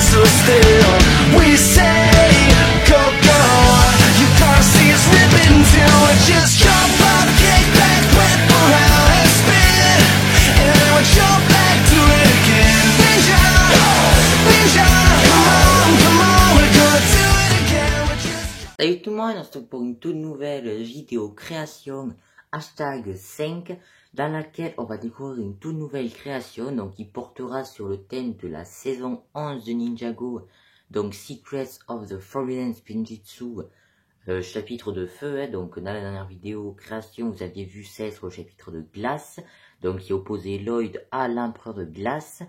so still. We say go, go. You can't see us ripping till we just jump out the cake back, wet around and spin, and then we jump back to it again. Ninja, ninja, come on, we're gonna do it again. We're just... Salut tout le monde, on se retrouve pour une toute nouvelle vidéo création hashtag 5 dans laquelle on va découvrir une toute nouvelle création donc qui portera sur le thème de la saison 11 de Ninjago, donc Secrets of the Forbidden Spinjitzu, chapitre de feu, hein, donc dans la dernière vidéo création vous aviez vu celle sur le chapitre de glace, donc qui opposait Lloyd à l'empereur de glace.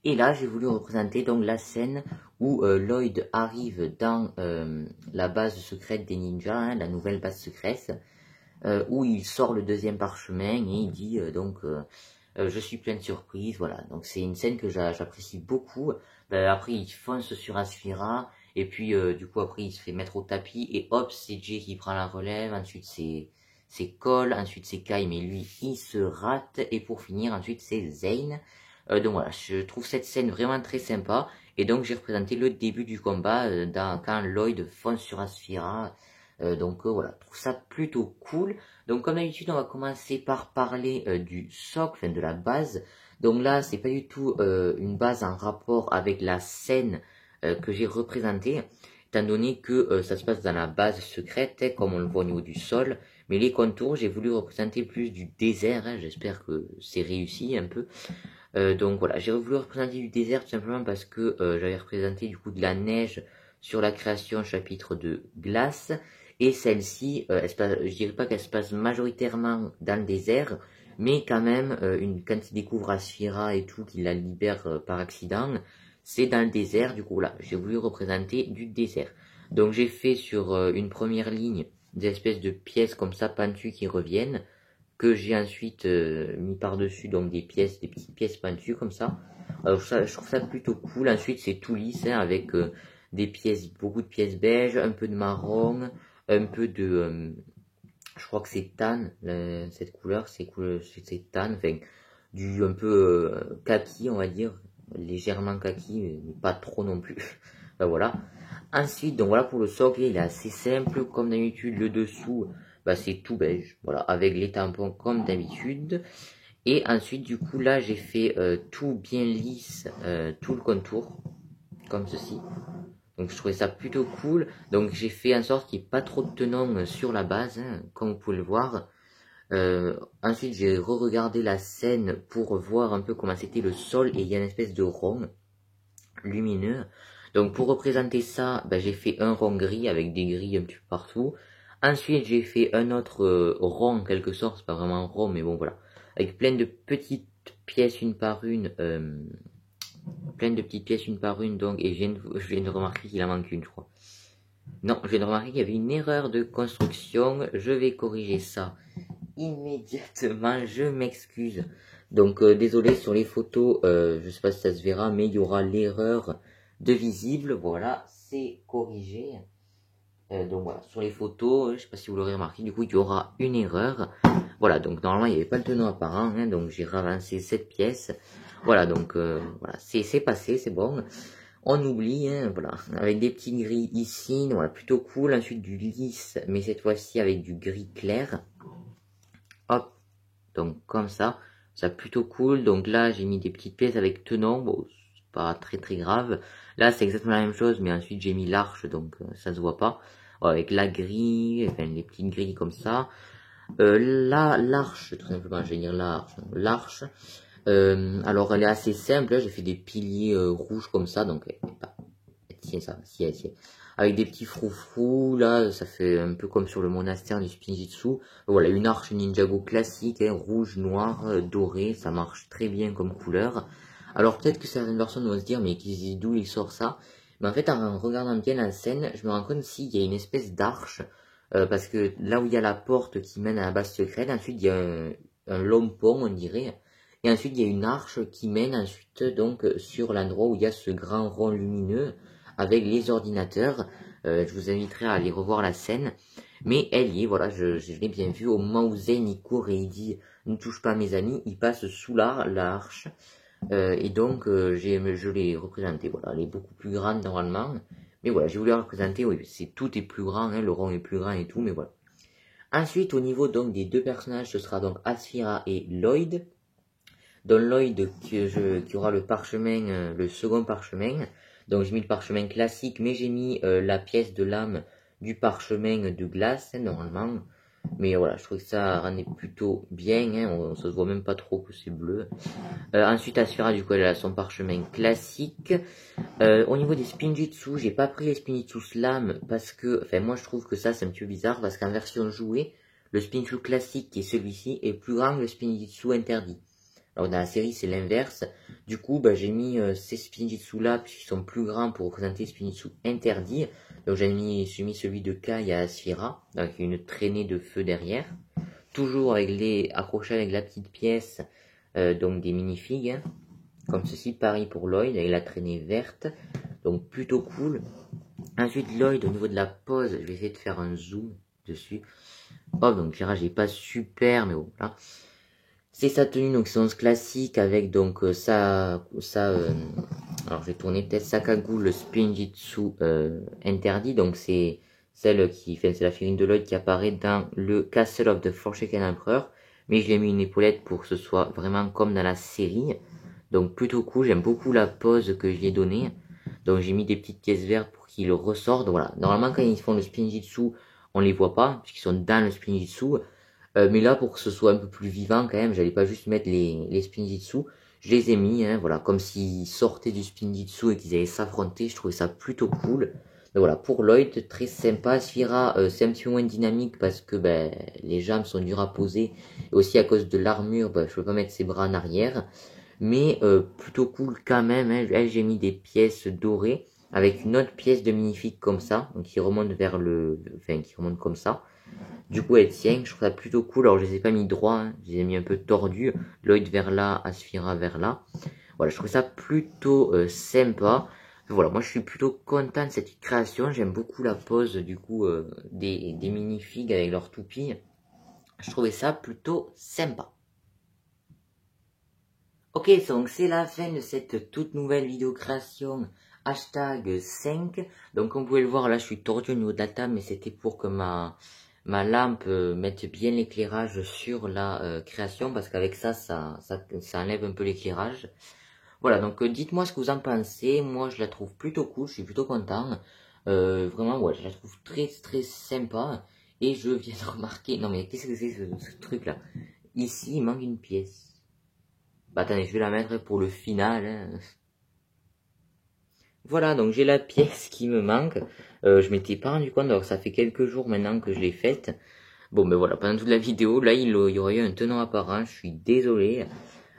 Et là, j'ai voulu représenter donc la scène où Lloyd arrive dans la base secrète des ninjas, hein, la nouvelle base secrète, où il sort le deuxième parchemin et il dit je suis plein de surprises, voilà. Donc c'est une scène que j'apprécie beaucoup. Après il fonce sur Asphyra et puis du coup après il se fait mettre au tapis et hop c'est Jay qui prend la relève, ensuite c'est Cole, ensuite c'est Kai mais lui il se rate et pour finir ensuite c'est Zane. Donc voilà, je trouve cette scène vraiment très sympa et donc j'ai représenté le début du combat quand Lloyd fonce sur Asphyra. Voilà, je trouve ça plutôt cool. Donc comme d'habitude on va commencer par parler du socle, de la base. Donc là c'est pas du tout une base en rapport avec la scène que j'ai représentée, étant donné que ça se passe dans la base secrète, hein, comme on le voit au niveau du sol. Mais les contours j'ai voulu représenter plus du désert, hein, j'espère que c'est réussi un peu. Donc voilà, j'ai voulu représenter du désert tout simplement parce que j'avais représenté du coup de la neige sur la création chapitre de glace. Et celle-ci, je dirais pas qu'elle se passe majoritairement dans le désert, mais quand même, quand il découvre Asphyra et tout, qu'il la libère par accident, c'est dans le désert, du coup là, j'ai voulu représenter du désert. Donc j'ai fait sur une première ligne des espèces de pièces comme ça pentues qui reviennent, que j'ai ensuite mis par-dessus, donc des petites pièces pentues comme ça. Je trouve ça plutôt cool. Ensuite c'est tout lisse, hein, avec des pièces, beaucoup de pièces beige, un peu de marron, un peu de je crois que c'est tan, cette couleur c'est tan, enfin du un peu kaki on va dire, légèrement kaki mais pas trop non plus. Voilà. Ensuite donc voilà pour le socle, il est assez simple comme d'habitude. Le dessous c'est tout beige, voilà, avec les tampons comme d'habitude. Et ensuite du coup là j'ai fait tout bien lisse, tout le contour comme ceci. Donc je trouvais ça plutôt cool. Donc j'ai fait en sorte qu'il n'y ait pas trop de tenons sur la base, hein, comme vous pouvez le voir. Ensuite j'ai re-regardé la scène pour voir un peu comment c'était le sol. Et il y a une espèce de rond lumineux. Donc pour représenter ça, j'ai fait un rond gris avec des grilles un petit peu partout. Ensuite j'ai fait un autre rond en quelque sorte, c'est pas vraiment rond mais bon voilà. Avec plein de petites pièces une par une. Donc, et je viens de remarquer qu'il en manque une, je crois. Non, je viens de remarquer qu'il y avait une erreur de construction. Je vais corriger ça immédiatement. Je m'excuse. Donc, désolé sur les photos, je sais pas si ça se verra, mais il y aura l'erreur de visible. Voilà, c'est corrigé. Donc voilà, sur les photos, je sais pas si vous l'aurez remarqué, du coup, il y aura une erreur. Voilà, donc normalement, il n'y avait pas le tenant apparent, hein, donc j'ai ravancé cette pièce. Voilà, donc voilà, c'est passé, c'est bon. On oublie, hein, voilà, avec des petits gris ici, voilà, plutôt cool. Ensuite du lisse, mais cette fois-ci avec du gris clair. Hop, donc comme ça plutôt cool. Donc là, j'ai mis des petites pièces avec tenons, bon, c'est pas très très grave. Là, c'est exactement la même chose, mais ensuite j'ai mis l'arche, donc ça se voit pas. Voilà, avec la grille, enfin les petites grilles comme ça. Là, l'arche, tout simplement, je vais dire l'arche. Alors elle est assez simple, j'ai fait des piliers rouges comme ça, donc tiens ça, si, avec des petits froufrous, là ça fait un peu comme sur le monastère du Spinjitzu. Voilà, une arche Ninjago classique, hein, rouge, noir, doré, ça marche très bien comme couleur. Alors peut-être que certaines personnes vont se dire mais d'où il sort ça, mais en fait en regardant bien la scène, je me rends compte s'il y a une espèce d'arche, parce que là où il y a la porte qui mène à la base secrète, ensuite il y a un long pont on dirait. Et ensuite, il y a une arche qui mène ensuite donc sur l'endroit où il y a ce grand rond lumineux avec les ordinateurs. Je vous inviterai à aller revoir la scène. Mais elle y est, voilà, je l'ai bien vu. Au moment où Zane il court et il dit « Ne touche pas à mes amis », il passe sous l'arche. Et donc je l'ai représentée, voilà, elle est beaucoup plus grande normalement. Mais voilà, je voulais la représenter, oui, tout est plus grand, hein, le rond est plus grand et tout, mais voilà. Ensuite, au niveau donc des deux personnages, ce sera donc Asphyra et Lloyd. Donc Lloyd qui aura le parchemin, le second parchemin. Donc j'ai mis le parchemin classique, mais j'ai mis la pièce de lame du parchemin de glace, hein, normalement. Mais voilà, je trouve que ça rendait plutôt bien, hein, on se voit même pas trop que c'est bleu. Ensuite, Asphyra, du coup, elle a son parchemin classique. Au niveau des Spinjitzu, j'ai pas pris les Spinjitzu Slam parce que, enfin, moi je trouve que ça c'est un petit peu bizarre parce qu'en version jouée, le Spinjitzu classique qui est celui-ci est plus grand que le Spinjitzu interdit. Alors dans la série c'est l'inverse. Du coup bah, j'ai mis ces Spinjitzu là puisqu'ils sont plus grands pour représenter les Spinjitzu interdits. Donc j'ai mis celui de Kai à Asphyra, avec une traînée de feu derrière. Toujours avec les accrochés avec la petite pièce, donc des minifigs. Hein. Comme ceci, pareil pour Lloyd avec la traînée verte. Donc plutôt cool. Ensuite Lloyd au niveau de la pose, je vais essayer de faire un zoom dessus. Oh donc j'ai pas super mais bon là. C'est sa tenue, donc c'est classique avec donc alors je vais tourner peut-être sa cagoule, le Spinjitzu interdit, donc c'est celle qui fait, c'est la figurine de Lloyd qui apparaît dans le Castle of the Forsaken Emperor, mais j'ai mis une épaulette pour que ce soit vraiment comme dans la série, donc plutôt cool, j'aime beaucoup la pose que je lui ai donnée, donc j'ai mis des petites pièces vertes pour qu'il ressorte, voilà, normalement quand ils font le Spinjitzu, on les voit pas, puisqu'ils sont dans le Spinjitzu, mais là, pour que ce soit un peu plus vivant quand même, j'allais pas juste mettre les Spinjitzu, je les ai mis, hein, voilà, comme s'ils sortaient du Spinjitzu et qu'ils allaient s'affronter, je trouvais ça plutôt cool. Donc voilà, pour Lloyd, très sympa. Sphira, c'est un petit peu moins dynamique parce que ben, les jambes sont dures à poser, et aussi à cause de l'armure, ben, je peux pas mettre ses bras en arrière, mais plutôt cool quand même, hein. Elle, j'ai mis des pièces dorées, avec une autre pièce de minifig comme ça, donc qui remonte vers qui remonte comme ça. Du coup, elle tient, je trouve ça plutôt cool. Alors, je les ai pas mis droit, hein. Je les ai mis un peu tordus. Lloyd vers là, Asphyra vers là. Voilà, je trouve ça plutôt sympa. Voilà, moi je suis plutôt content de cette création. J'aime beaucoup la pose du coup des minifigs avec leur toupie. Je trouvais ça plutôt sympa. Ok, donc c'est la fin de cette toute nouvelle vidéo création hashtag 5. Donc comme vous pouvez le voir, là je suis tordu au niveau de la table, mais c'était pour que ma lampe mette bien l'éclairage sur la création, parce qu'avec ça enlève un peu l'éclairage. Voilà, donc dites-moi ce que vous en pensez. Moi je la trouve plutôt cool, je suis plutôt content. Vraiment, ouais, je la trouve très très sympa. Et je viens de remarquer, non mais qu'est-ce que c'est ce truc là? Ici il manque une pièce. Bah attendez, je vais la mettre pour le final. Hein. Voilà, donc j'ai la pièce qui me manque. Je m'étais pas rendu compte, alors ça fait quelques jours maintenant que je l'ai faite. Bon, ben voilà, pendant toute la vidéo, là, il y aurait eu un tenant apparent. Je suis désolé.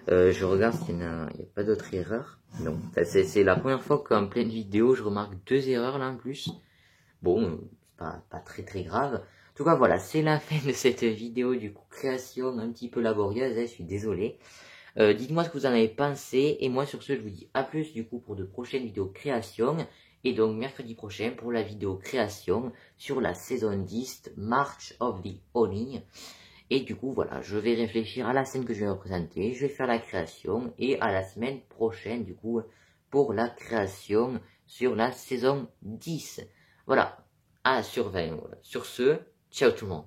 Je regarde s'il n'y a pas d'autres erreurs. Non, c'est la première fois qu'en pleine vidéo, je remarque 2 erreurs là en plus. Bon, pas très très grave. En tout cas, voilà, c'est la fin de cette vidéo, du coup, création un petit peu laborieuse. Hein, je suis désolé. Dites-moi ce que vous en avez pensé, et moi sur ce je vous dis à plus du coup pour de prochaines vidéos création, et donc mercredi prochain pour la vidéo création sur la saison 10 March of the Oni. Et du coup voilà, je vais réfléchir à la scène que je vais représenter, je vais faire la création, et à la semaine prochaine du coup pour la création sur la saison 10. Voilà, à surveiller. Voilà. Sur ce, ciao tout le monde.